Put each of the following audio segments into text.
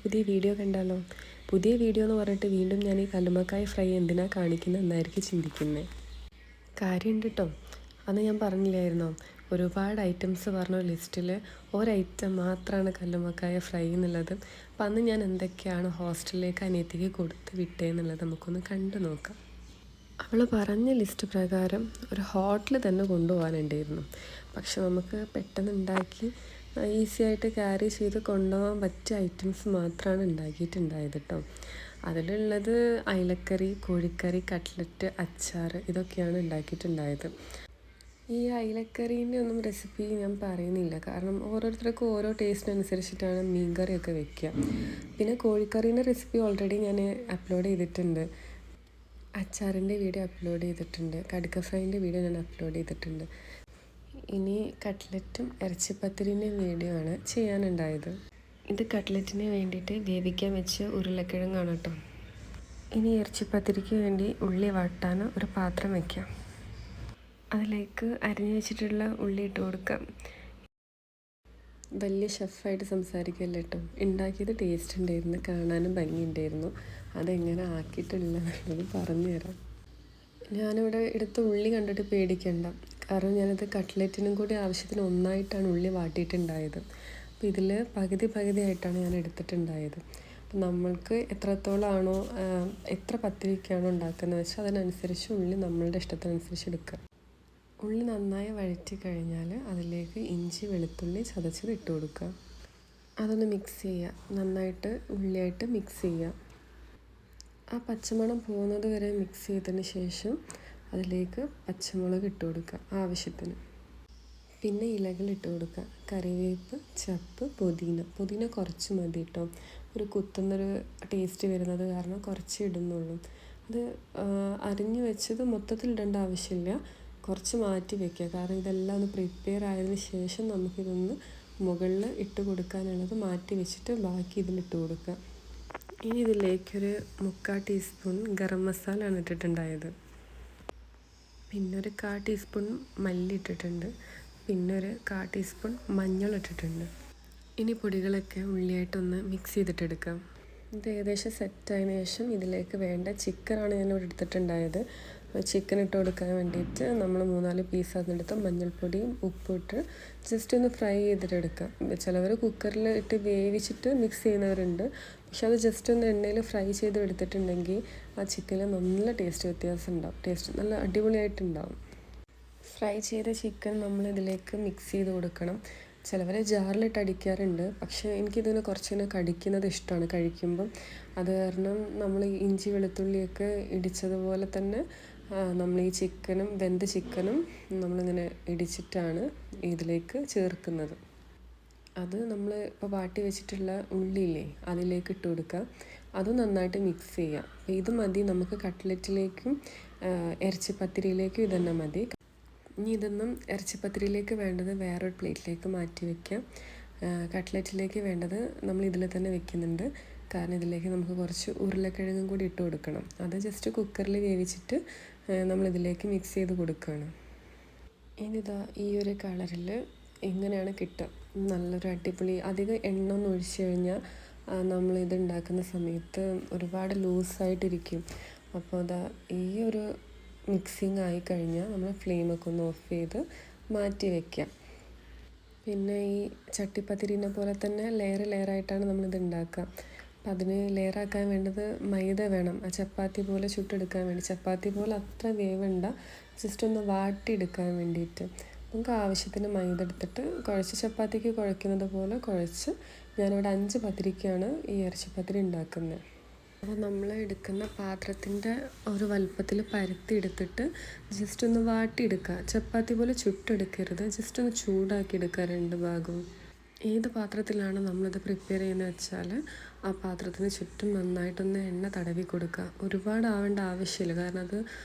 പുതിയ വീഡിയോ കണ്ടാലോ? പുതിയ വീഡിയോ എന്ന് പറഞ്ഞിട്ട് വീണ്ടും ഞാൻ ഈ കല്ലുമ്മക്കായ ഫ്രൈ എന്തിനാ കാണിക്കുന്നത് എന്നായിരിക്കും ചിന്തിക്കുന്നത്. കാര്യമുണ്ട് കേട്ടോ. അന്ന് ഞാൻ പറഞ്ഞില്ലായിരുന്നോ, ഒരുപാട് ഐറ്റംസ് പറഞ്ഞ ലിസ്റ്റിൽ ഒരൈറ്റം മാത്രമാണ് കല്ലുമ്മക്കായ ഫ്രൈ എന്നുള്ളത്. അപ്പം അന്ന് ഞാൻ എന്തൊക്കെയാണ് ഹോസ്റ്റലിലേക്ക് അനിയത്തിക്ക് കൊടുത്ത് വിട്ടേന്നുള്ളത് നമുക്കൊന്ന് കണ്ടു നോക്കാം. അവൾ പറഞ്ഞ ലിസ്റ്റ് പ്രകാരം ഒരു ഹോട്ടൽ തന്നെ കൊണ്ടുപോകാനുണ്ടായിരുന്നു. പക്ഷെ നമുക്ക് പെട്ടെന്ന് ഉണ്ടാക്കി ഈസി ആയിട്ട് ക്യാരി ചെയ്ത് കൊണ്ടുപോകാൻ പറ്റിയ ഐറ്റംസ് മാത്രമാണ് ഉണ്ടാക്കിയിട്ടുണ്ടായത് കേട്ടോ. അതിലുള്ളത് അയലക്കറി, കോഴിക്കറി, കട്ട്ലറ്റ്, അച്ചാർ ഇതൊക്കെയാണ് ഉണ്ടാക്കിയിട്ടുണ്ടായത്. ഈ അയലക്കറീൻ്റെ ഒന്നും റെസിപ്പി ഞാൻ പറയുന്നില്ല, കാരണം ഓരോരുത്തർക്കും ഓരോ ടേസ്റ്റിനനുസരിച്ചിട്ടാണ് മീൻ കറിയൊക്കെ വെക്കുക. പിന്നെ കോഴിക്കറീൻ്റെ റെസിപ്പി ഓൾറെഡി ഞാൻ അപ്ലോഡ് ചെയ്തിട്ടുണ്ട്. അച്ചാറിൻ്റെ വീഡിയോ അപ്ലോഡ് ചെയ്തിട്ടുണ്ട്. കടുക്ക ഫ്രൈൻ്റെ വീഡിയോ ഞാൻ അപ്ലോഡ് ചെയ്തിട്ടുണ്ട്. ഇനി കട്ട്ലറ്റും ഇറച്ചിപ്പത്തിരിൻ്റെയും വീഡിയോ ആണ് ചെയ്യാനുണ്ടായത്. ഇത് കട്ട്ലറ്റിന് വേണ്ടിയിട്ട് വേവിക്കാൻ വെച്ച് ഉരുളക്കിഴങ്ങാണ് കേട്ടോ. ഇനി ഇറച്ചിപ്പത്തിരിക്ക് വേണ്ടി ഉള്ളി വാട്ടാൻ ഒരു പാത്രം വയ്ക്കാം. അതിലേക്ക് അരിഞ്ഞു വെച്ചിട്ടുള്ള ഉള്ളി ഇട്ട് കൊടുക്കാം. വലിയ ഷെഫായിട്ട് സംസാരിക്കല്ല കേട്ടോ. ഉണ്ടാക്കിയത് ടേസ്റ്റ് ഉണ്ടായിരുന്നു, കാണാനും ഭംഗിയുണ്ടായിരുന്നു. അതെങ്ങനെ ആക്കിയിട്ടുള്ളത് പറഞ്ഞു തരാം. ഞാനിവിടെ എടുത്ത ഉള്ളി കണ്ടിട്ട് പേടിക്കണ്ട, കാരണം ഞാനത് കട്ട്ലറ്റിനും കൂടി ആവശ്യത്തിന് ഒന്നായിട്ടാണ് ഉള്ളി വാട്ടിയിട്ടുണ്ടായത്. അപ്പോൾ ഇതിൽ പകുതി ആയിട്ടാണ് ഞാൻ എടുത്തിട്ടുണ്ടായത്. അപ്പം നമ്മൾക്ക് എത്രത്തോളമാണോ എത്ര പത്തിരിക്കാണോ ഉണ്ടാക്കുന്നത് വെച്ചാൽ അതിനനുസരിച്ച് ഉള്ളി നമ്മളുടെ ഇഷ്ടത്തിനനുസരിച്ച് എടുക്കുക. ഉള്ളി നന്നായി വഴറ്റി കഴിഞ്ഞാൽ അതിലേക്ക് ഇഞ്ചി വെളുത്തുള്ളി ചതച്ചത് ഇട്ട് കൊടുക്കുക. അതൊന്ന് മിക്സ് ചെയ്യുക, നന്നായിട്ട് ഉള്ളിയായിട്ട് മിക്സ് ചെയ്യുക. ആ പച്ചമണം പോകുന്നത് വരെ മിക്സ് ചെയ്തതിന് ശേഷം അതിലേക്ക് പച്ചമുളക് ഇട്ട് കൊടുക്കുക ആവശ്യത്തിന്. പിന്നെ ഇലകൾ ഇട്ട് കൊടുക്കുക. കറിവേപ്പ്, ചപ്പ്, പുതിന കുറച്ച് മതി കേട്ടോ. ഒരു കുത്തുന്നൊരു ടേസ്റ്റ് വരുന്നത് കാരണം കുറച്ച് ഇടുന്നുള്ളൂ. അത് അരിഞ്ഞു വെച്ചത് മൊത്തത്തിൽ ഇടേണ്ട ആവശ്യമില്ല, കുറച്ച് മാറ്റി വയ്ക്കുക. കാരണം ഇതെല്ലാം ഒന്ന് പ്രിപ്പയർ ആയതിന് ശേഷം നമുക്കിതൊന്ന് മുകളിൽ ഇട്ട് കൊടുക്കാനുള്ളത് മാറ്റി വെച്ചിട്ട് ബാക്കി ഇതിലിട്ട് കൊടുക്കുക. ഇനി ഇതിലേക്കൊരു 3/4 ടീസ്പൂൺ ഗരം മസാലയാണ് ഇട്ടിട്ടുണ്ടായത്. പിന്നെ ഒരു 1/4 ടീസ്പൂൺ മല്ലി ഇട്ടിട്ടുണ്ട്. പിന്നെ ഒരു 1/4 ടീസ്പൂൺ മഞ്ഞൾ ഇട്ടിട്ടുണ്ട്. ഇനി പൊടികളൊക്കെ ഉള്ളിയായിട്ടൊന്ന് മിക്സ് ചെയ്തിട്ടെടുക്കാം. ഇത് ഏകദേശം സെറ്റായതിനു ശേഷം ഇതിലേക്ക് വേണ്ട ചിക്കനാണ് ഞാനിവിടെ എടുത്തിട്ടുണ്ടായത്. ചിക്കൻ ഇട്ട് കൊടുക്കാൻ വേണ്ടിയിട്ട് നമ്മൾ 3-4 പീസ് അതിനെടുത്ത് മഞ്ഞൾപ്പൊടിയും ഉപ്പും ഇട്ട് ജസ്റ്റ് ഒന്ന് ഫ്രൈ ചെയ്തിട്ടെടുക്കാം. ചിലവർ കുക്കറിൽ ഇട്ട് വേവിച്ചിട്ട് മിക്സ് ചെയ്യുന്നവരുണ്ട്. പക്ഷെ അത് ജസ്റ്റ് ഒന്ന് എണ്ണയിൽ ഫ്രൈ ചെയ്ത് എടുത്തിട്ടുണ്ടെങ്കിൽ ആ ചിക്കനിൽ നല്ല ടേസ്റ്റ് വ്യത്യാസം ഉണ്ടാവും. ടേസ്റ്റ് നല്ല അടിപൊളിയായിട്ടുണ്ടാവും. ഫ്രൈ ചെയ്ത ചിക്കൻ നമ്മൾ ഇതിലേക്ക് മിക്സ് ചെയ്ത് കൊടുക്കണം. ചിലവർ ജാറിലിട്ട് അടിക്കാറുണ്ട്, പക്ഷേ എനിക്കിതിന് കുറച്ചിങ്ങനെ കടിക്കുന്നത് ഇഷ്ടമാണ് കഴിക്കുമ്പം. അത് കാരണം നമ്മൾ ഇഞ്ചി വെളുത്തുള്ളിയൊക്കെ ഇടിച്ചതുപോലെ തന്നെ നമ്മൾ ഈ ചിക്കനും വെന്ത ചിക്കനും നമ്മളിങ്ങനെ ഇടിച്ചിട്ടാണ് ഇതിലേക്ക് ചേർക്കുന്നത്. അത് നമ്മൾ ഇപ്പോൾ വാട്ടി വെച്ചിട്ടുള്ള ഉള്ളിയില്ലേ അതിലേക്ക് ഇട്ട് കൊടുക്കുക. അതും നന്നായിട്ട് മിക്സ് ചെയ്യുക. അപ്പോൾ ഇത് മതി നമുക്ക് കട്ട്ലറ്റിലേക്കും ഇറച്ചിപ്പത്തിരിയിലേക്കും ഇതന്നെ മതി. ഇനി ഇതൊന്നും ഇറച്ചിപ്പത്തിരിയിലേക്ക് വേണ്ടത് വേറൊരു പ്ലേറ്റിലേക്ക് മാറ്റി വയ്ക്കാം. കട്ട്ലറ്റിലേക്ക് വേണ്ടത് നമ്മൾ ഇതിൽ തന്നെ വെക്കുന്നുണ്ട്, കാരണം ഇതിലേക്ക് നമുക്ക് കുറച്ച് ഉരുളക്കിഴങ്ങും കൂടി ഇട്ട് കൊടുക്കണം. അത് ജസ്റ്റ് കുക്കറിൽ വേവിച്ചിട്ട് നമ്മളിതിലേക്ക് മിക്സ് ചെയ്ത് കൊടുക്കുകയാണ്. ഇനിതാ ഈ ഒരു കളറിൽ ഇങ്ങനെയാണ് കിട്ടുക. നല്ലൊരു അടിപൊളി. അധികം എണ്ണ ഒന്നും ഒഴിച്ച് കഴിഞ്ഞാൽ നമ്മളിത് ഉണ്ടാക്കുന്ന സമയത്ത് ഒരുപാട് ലൂസായിട്ടിരിക്കും. അപ്പോൾ അതാ ഈ ഒരു മിക്സിങ് ആയിക്കഴിഞ്ഞാൽ നമ്മൾ ഫ്ലെയിമൊക്കെ ഒന്ന് ഓഫ് ചെയ്ത് മാറ്റി വയ്ക്കാം. പിന്നെ ഈ ചട്ടിപ്പത്തിരിനെ പോലെ തന്നെ ലെയറായിട്ടാണ് നമ്മളിത് ഉണ്ടാക്കുക. അപ്പം അതിന് ലെയറാക്കാൻ വേണ്ടത് മൈദ വേണം. ആ ചപ്പാത്തി പോലെ ചുട്ടെടുക്കാൻ വേണ്ടി. ചപ്പാത്തി പോലെ അത്ര വേവണ്ട, ജസ്റ്റ് ഒന്ന് വാട്ടിയെടുക്കാൻ വേണ്ടിയിട്ട്. നമുക്ക് ആവശ്യത്തിന് മൈദ എടുത്തിട്ട് കുഴച്ച് ചപ്പാത്തിക്ക് കുഴക്കുന്നത് പോലെ കുഴച്ച് ഞാനിവിടെ 5 പത്തിരിക്കാണ് ഈ ഇറച്ചിപ്പത്തിരി ഉണ്ടാക്കുന്നത്. അപ്പോൾ നമ്മൾ എടുക്കുന്ന പാത്രത്തിൻ്റെ ഒരു വലുപ്പത്തിൽ പരത്തി എടുത്തിട്ട് ജസ്റ്റ് ഒന്ന് വാട്ടിയെടുക്കുക. ചപ്പാത്തി പോലെ ചുട്ടെടുക്കരുത്, ജസ്റ്റ് ഒന്ന് ചൂടാക്കി എടുക്കുക 2 ഭാഗവും. ഏത് പാത്രത്തിലാണ് നമ്മളിത് പ്രിപ്പയർ ചെയ്യുന്നത് വെച്ചാൽ ആ പാത്രത്തിന് ചുറ്റും നന്നായിട്ടൊന്ന് എണ്ണ തടവി കൊടുക്കുക. ഒരുപാട് ആവേണ്ട ആവശ്യമില്ല, കാരണം അത്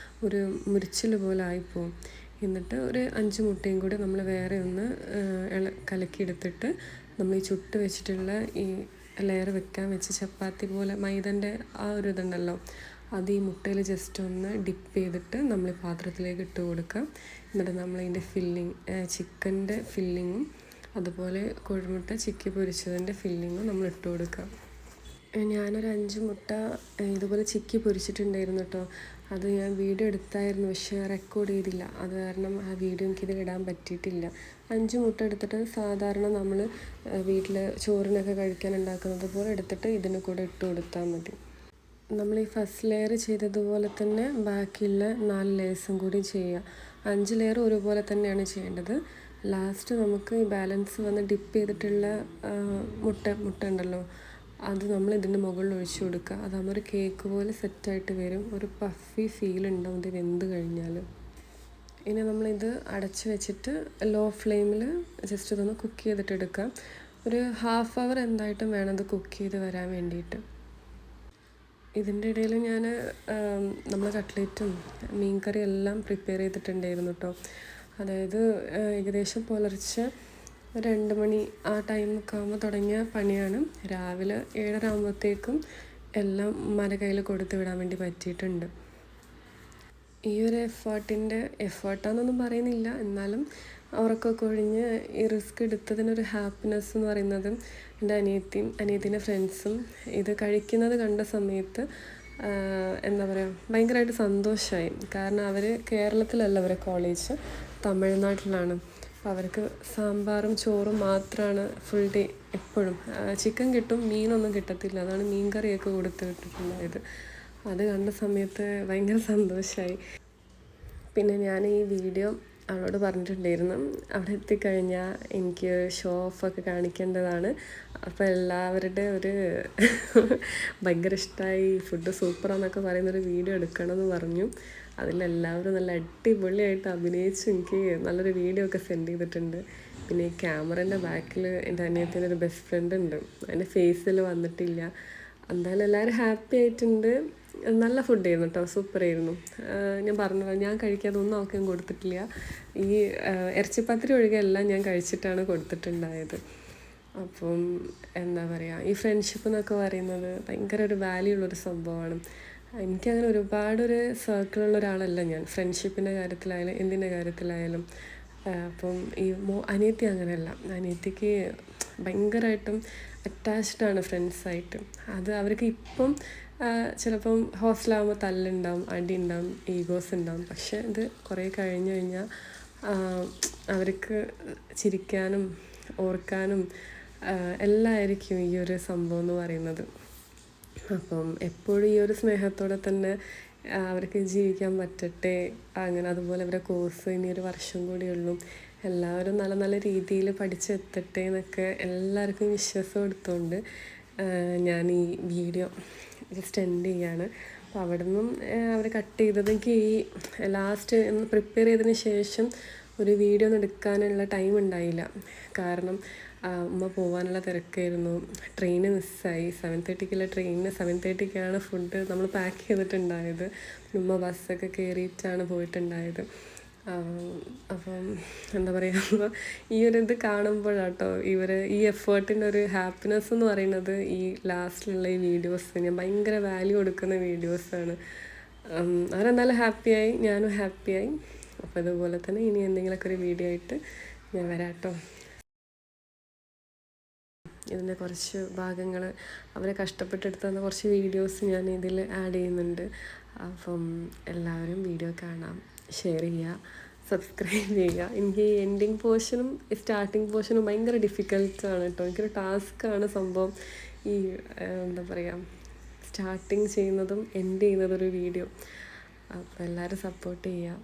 ഒരു മുരിച്ചിൽ പോലെ ആയിപ്പോവും. എന്നിട്ട് ഒരു 5 മുട്ടയും കൂടി നമ്മൾ വേറെ ഒന്ന് കലക്കിയെടുത്തിട്ട് നമ്മൾ ഈ ചുട്ട് വെച്ചിട്ടുള്ള ഈ ലെയർ വെക്കാൻ വെച്ച് ചപ്പാത്തി പോലെ മൈദൻ്റെ ആ ഒരു ഇതുണ്ടല്ലോ, അത് ഈ മുട്ടയിൽ ജസ്റ്റ് ഒന്ന് ഡിപ്പ് ചെയ്തിട്ട് നമ്മൾ പാത്രത്തിലേക്ക് ഇട്ട് കൊടുക്കുക. എന്നിട്ട് നമ്മളതിൻ്റെ ചിക്കൻ്റെ ഫില്ലിങ്ങും അതുപോലെ കോഴിമുട്ട ചിക്കി പൊരിച്ചതിൻ്റെ ഫില്ലിങ്ങും നമ്മൾ ഇട്ട് കൊടുക്കുക. ഞാനൊരു 5 മുട്ട ഇതുപോലെ ചിക്കി പൊരിച്ചിട്ടുണ്ടായിരുന്നു കേട്ടോ. അത് ഞാൻ വീഡിയോ എടുത്തായിരുന്നു, പക്ഷേ റെക്കോർഡ് ചെയ്തില്ല. അത് കാരണം ആ വീഡിയോ എനിക്കിതിൽ ഇടാൻ പറ്റിയിട്ടില്ല. 5 മുട്ട എടുത്തിട്ട് സാധാരണ നമ്മൾ വീട്ടിൽ ചോറിനൊക്കെ കഴിക്കാൻ ഉണ്ടാക്കുന്നത് പോലെ എടുത്തിട്ട് ഇതിന് കൂടെ ഇട്ട് കൊടുത്താൽ മതി. നമ്മൾ ഈ ഫസ്റ്റ് ലെയർ ചെയ്തതുപോലെ തന്നെ ബാക്കിയുള്ള 4 ലെയേഴ്സും കൂടി ചെയ്യുക. 5 ലെയർ ഒരുപോലെ തന്നെയാണ് ചെയ്യേണ്ടത്. ലാസ്റ്റ് നമുക്ക് ഈ ബാലൻസ് വന്ന് ഡിപ്പ് ചെയ്തിട്ടുള്ള മുട്ട ഉണ്ടല്ലോ, അത് നമ്മൾ ഇതിൻ്റെ മുകളിൽ ഒഴിച്ചു കൊടുക്കുക. അതാകുമ്പോൾ ഒരു കേക്ക് പോലെ സെറ്റായിട്ട് വരും. ഒരു പഫി ഫീൽ ഉണ്ടാവും ഇത് വെന്ത് കഴിഞ്ഞാൽ. ഇനി നമ്മളിത് അടച്ച് വെച്ചിട്ട് ലോ ഫ്ലെയിമിൽ ജസ്റ്റ് ഇതൊന്ന് കുക്ക് ചെയ്തിട്ട് എടുക്കാം. ഒരു 1/2 അവർ എന്തായിട്ടും വേണം ഇത് കുക്ക് ചെയ്ത് വരാൻ വേണ്ടിയിട്ട്. ഇതിൻ്റെ ഇടയിൽ ഞാൻ നമ്മൾ കട്ട്ലേറ്റും മീൻ കറി എല്ലാം പ്രിപ്പയർ ചെയ്തിട്ടുണ്ടായിരുന്നു കേട്ടോ. അതായത് ഏകദേശം പുലർച്ചെ 2 മണി ആ ടൈമൊക്കെ ആകുമ്പോൾ തുടങ്ങിയ പണിയാണ്. രാവിലെ 7:30 ആകുമ്പോഴത്തേക്കും എല്ലാം ഉമ്മാൻ്റെ കയ്യിൽ കൊടുത്ത് വിടാൻ വേണ്ടി പറ്റിയിട്ടുണ്ട്. ഈ ഒരു എഫേർട്ടാണെന്നൊന്നും പറയുന്നില്ല, എന്നാലും ഉറക്കമൊക്കെ ഒഴിഞ്ഞ് ഈ റിസ്ക് എടുത്തതിനൊരു ഹാപ്പിനെസ് എന്ന് പറയുന്നത് എൻ്റെ അനിയത്തിൻ്റെ ഫ്രണ്ട്സും ഇത് കഴിക്കുന്നത് കണ്ട സമയത്ത് എന്താ പറയുക, ഭയങ്കരമായിട്ട് സന്തോഷമായി. കാരണം അവർ കേരളത്തിലല്ല അവരെ കോളേജ്, തമിഴ്നാട്ടിലാണ്. അപ്പോൾ അവർക്ക് സാമ്പാറും ചോറും മാത്രമാണ് ഫുൾ ഡേ എപ്പോഴും. ചിക്കൻ കിട്ടും, മീനൊന്നും കിട്ടത്തില്ല. അതാണ് മീൻ കറിയൊക്കെ കൊടുത്ത് വിട്ടിട്ടുണ്ടായത്. അത് കണ്ട സമയത്ത് ഭയങ്കര സന്തോഷമായി. പിന്നെ ഞാൻ ഈ വീഡിയോ അവളോട് പറഞ്ഞിട്ടുണ്ടായിരുന്നു, അവിടെ എത്തിക്കഴിഞ്ഞാൽ എനിക്ക് ഷോ ഓഫൊക്കെ കാണിക്കേണ്ടതാണ്. അപ്പോൾ എല്ലാവരുടെ ഒരു ഭയങ്കര ഇഷ്ടമായി, ഫുഡ് സൂപ്പറാന്നൊക്കെ പറയുന്നൊരു വീഡിയോ എടുക്കണമെന്ന് പറഞ്ഞു. അതിലെല്ലാവരും നല്ല അടിപൊളിയായിട്ട് അഭിനയിച്ച് എനിക്ക് നല്ലൊരു വീഡിയോ ഒക്കെ സെൻഡ് ചെയ്തിട്ടുണ്ട്. പിന്നെ ഈ ക്യാമറേൻ്റെ ബാക്കിൽ എൻ്റെ അനിയത്തിൻ്റെ ഒരു ബെസ്റ്റ് ഫ്രണ്ട് ഉണ്ട്, അതിൻ്റെ ഫേസിൽ വന്നിട്ടില്ല. എന്തായാലും എല്ലാവരും ഹാപ്പി ആയിട്ടുണ്ട്. നല്ല ഫുഡായിരുന്നു കേട്ടോ, സൂപ്പറായിരുന്നു. ഞാൻ പറഞ്ഞല്ലോ, ഞാൻ കഴിക്കാതൊന്നും അവൾക്ക് ഞാൻ കൊടുത്തിട്ടില്ല. ഈ ഇറച്ചിപ്പത്തിരി ഒഴികെ എല്ലാം ഞാൻ കഴിച്ചിട്ടാണ് കൊടുത്തിട്ടുണ്ടായത്. അപ്പം എന്താ പറയുക, ഈ ഫ്രണ്ട്ഷിപ്പ് എന്നൊക്കെ പറയുന്നത് ഭയങ്കര ഒരു വാല്യൂ ഉള്ളൊരു സംഭവമാണ്. എനിക്കങ്ങനെ ഒരുപാടൊരു സർക്കിളുള്ള ഒരാളല്ല ഞാൻ, ഫ്രണ്ട്ഷിപ്പിൻ്റെ കാര്യത്തിലായാലും എന്തിൻ്റെ കാര്യത്തിലായാലും. അപ്പം ഈ അനിയത്തി അങ്ങനെയല്ല. അനിയത്തിക്ക് ഭയങ്കരമായിട്ടും അറ്റാച്ച്ഡാണ് ഫ്രണ്ട്സായിട്ട്. അത് അവർക്ക് ഇപ്പം ചിലപ്പം ഹോസ്റ്റലാകുമ്പോൾ തല്ലുണ്ടാവും, അടി ഉണ്ടാവും, ഈഗോസ് ഉണ്ടാവും. പക്ഷേ ഇത് കുറേ കഴിഞ്ഞ് കഴിഞ്ഞാൽ അവർക്ക് ചിരിക്കാനും ഓർക്കാനും എല്ലാമായിരിക്കും ഈ ഒരു സംഭവം എന്ന് പറയുന്നത്. അപ്പം എപ്പോഴും ഈ ഒരു സ്നേഹത്തോടെ തന്നെ അവർക്ക് ജീവിക്കാൻ പറ്റട്ടെ. അങ്ങനെ അതുപോലെ അവരുടെ കോഴ്സ് ഇനി ഒരു വർഷം കൂടിയുള്ളൂ. എല്ലാവരും നല്ല നല്ല രീതിയിൽ പഠിച്ചെത്തട്ടെ എന്നൊക്കെ എല്ലാവർക്കും വിശ്വാസം എടുത്തുകൊണ്ട് ഞാൻ ഈ വീഡിയോ ജസ്റ്റ് എൻഡ് ചെയ്യാണ്. അപ്പോൾ അവിടെ നിന്നും അവർ കട്ട് ചെയ്തത് എനിക്ക് ഈ ലാസ്റ്റ് പ്രിപ്പയർ ചെയ്തതിന് ശേഷം ഒരു വീഡിയോ ഒന്നും എടുക്കാനുള്ള ടൈം ഉണ്ടായില്ല. കാരണം ഉമ്മ പോകാനുള്ള തിരക്കായിരുന്നു. ട്രെയിന് മിസ്സായി. 7:30ക്കുള്ള ട്രെയിനിന് 7:30ക്കാണ് ഫുഡ് നമ്മൾ പാക്ക് ചെയ്തിട്ടുണ്ടായത്. ഉമ്മ ബസ്സൊക്കെ കയറിയിട്ടാണ് പോയിട്ടുണ്ടായത്. അപ്പം എന്താ പറയുക, ഈ ഒരു ഇത് കാണുമ്പോഴാട്ടോ ഈ എഫേർട്ടിൻ്റെ ഒരു ഹാപ്പിനെസ് എന്ന് പറയുന്നത് ഈ ലാസ്റ്റിലുള്ള ഈ വീഡിയോസ് ഞാൻ ഭയങ്കര വാല്യൂ കൊടുക്കുന്ന വീഡിയോസാണ്. അവരെന്തായാലും ഹാപ്പിയായി, ഞാനും ഹാപ്പിയായി. അപ്പോൾ ഇതുപോലെ തന്നെ ഇനി എന്തെങ്കിലുമൊക്കെ ഒരു വീഡിയോ ആയിട്ട് ഞാൻ വരാം കേട്ടോ. ഇതിൻ്റെ കുറച്ച് ഭാഗങ്ങൾ അവരെ കഷ്ടപ്പെട്ടെടുത്ത് തന്ന കുറച്ച് വീഡിയോസ് ഞാൻ ഇതിൽ ആഡ് ചെയ്യുന്നുണ്ട്. അപ്പം എല്ലാവരും വീഡിയോ കാണാം, ഷെയർ ചെയ്യുക, സബ്സ്ക്രൈബ് ചെയ്യുക. എനിക്ക് ഈ എൻഡിങ് പോർഷനും സ്റ്റാർട്ടിങ് പോർഷനും ഭയങ്കര ഡിഫിക്കൽട്ടാണ് കേട്ടോ. എനിക്കൊരു ടാസ്ക്കാണ് സംഭവം. ഈ എന്താ പറയുക, സ്റ്റാർട്ടിങ് ചെയ്യുന്നതും എൻഡ് ചെയ്യുന്നതും ഒരു വീഡിയോ. അപ്പോൾ എല്ലാവരും സപ്പോർട്ട് ചെയ്യുക.